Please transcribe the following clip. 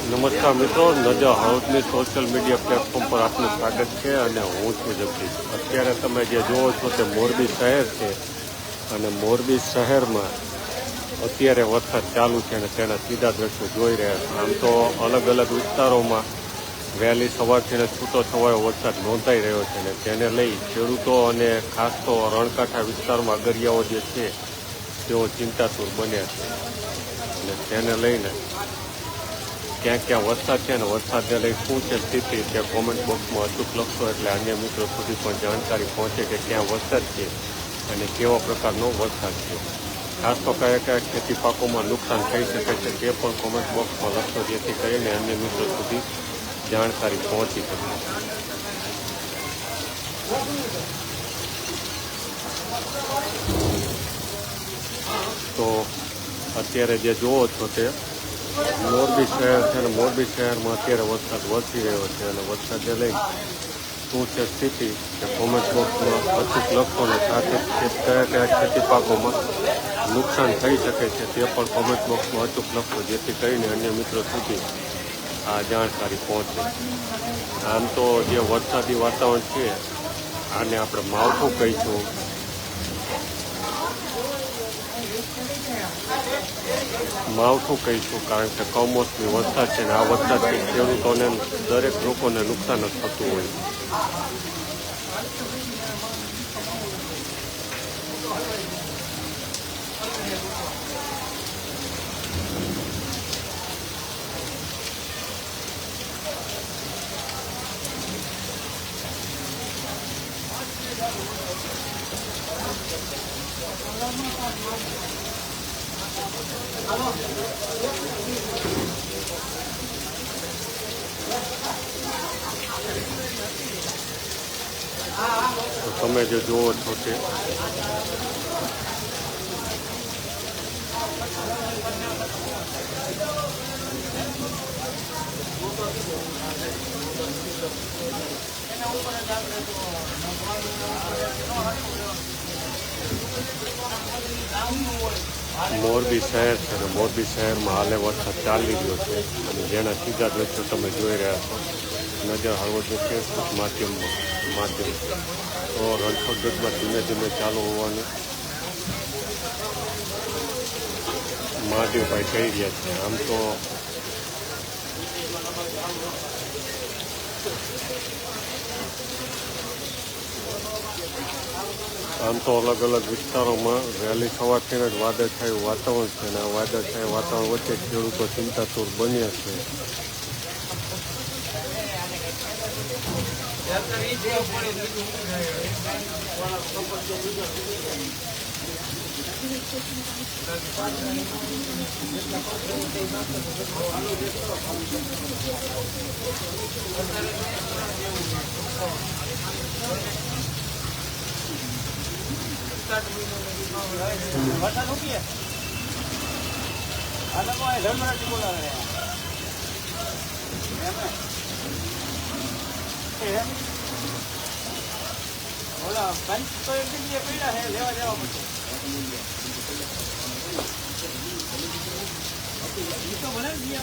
નમસ્કાર મિત્રો, નજર હળવદની સોશિયલ મીડિયા પ્લેટફોર્મ પર આપનું સ્વાગત છે અને હું છું જગદીશ. અત્યારે તમે જે જુઓ છો તે મોરબી શહેર છે અને મોરબી શહેરમાં અત્યારે વરસાદ ચાલુ છે અને તેના સીધા દ્રશ્યો જોઈ રહ્યા છે. આમ તો અલગ અલગ વિસ્તારોમાં વહેલી સવારથી છૂટો છવાયો વરસાદ નોંધાઈ રહ્યો છે અને તેને લઈ ખેડૂતો અને ખાસ તો રણકાંઠા વિસ્તારમાં અગરિયાઓ જે છે તેઓ ચિંતાતુર બન્યા છે અને તેને લઈને ક્યાં ક્યાં વરસાદ છે અને વરસાદને લઈ શું છે સ્થિતિ તે કોમેન્ટ બોક્સમાં અચૂક લખશો એટલે અન્ય મિત્રો સુધી પણ જાણકારી પહોંચે કે ક્યાં વરસાદ છે અને કેવા પ્રકારનો વરસાદ છે. ખાસ તો કયા કયા ખેતી પાકોમાં નુકસાન થઈ શકે છે તે પણ કોમેન્ટ બોક્સમાં લખશો, જેથી કરીને અન્ય મિત્રો સુધી જાણકારી પહોંચી શકે. તો અત્યારે જે જુઓ છો તે મોરબી શહેર છે અને મોરબી શહેરમાં અત્યારે વરસાદ વરસી રહ્યો છે અને વરસાદને લઈ શું છે સ્થિતિ તે કોમેન્ટ બોક્સમાં અચૂક લખો અને સાથે કયા કયા ખેતી પાકોમાં નુકસાન થઈ શકે છે તે પણ કોમેન્ટ બોક્સમાં અચૂક લખો, જેથી કરીને અન્ય મિત્રો સુધી આ જાણકારી પહોંચે. આમ તો જે વરસાદી વાતાવરણ છે આને આપણે માવઠું કહીશું. કારણ કે કમોસમી વરસાદ છે ને આ વરસાદથી ખેડૂતોને દરેક લોકોને નુકસાન જ થતું હોય. તો તમે જે જુઓ છો તે મોરબી શહેર છે અને મોરબી શહેરમાં હાલે વરસાદ ચાલી રહ્યો છે અને જેના સીધા દ્રશ્યો તમે જોઈ રહ્યા છો. નજર હળવદનું ફેસબુક માધ્યમ તો રણછોડ ગઢમાં ધીમે ધીમે ચાલુ હોવાનું મહાદેવભાઈ કહી રહ્યા છે. આમ તો અલગ અલગ વિસ્તારોમાં વહેલી સવારથી જ વાદળછાયું વાતાવરણ છે અને આ વાદળછાયા વાતાવરણ વચ્ચે ખેડૂતો ચિંતાતુર બન્યા છે. पंच तो एक दिन ये पीड़ा है लेवा जाओ तो बना दिया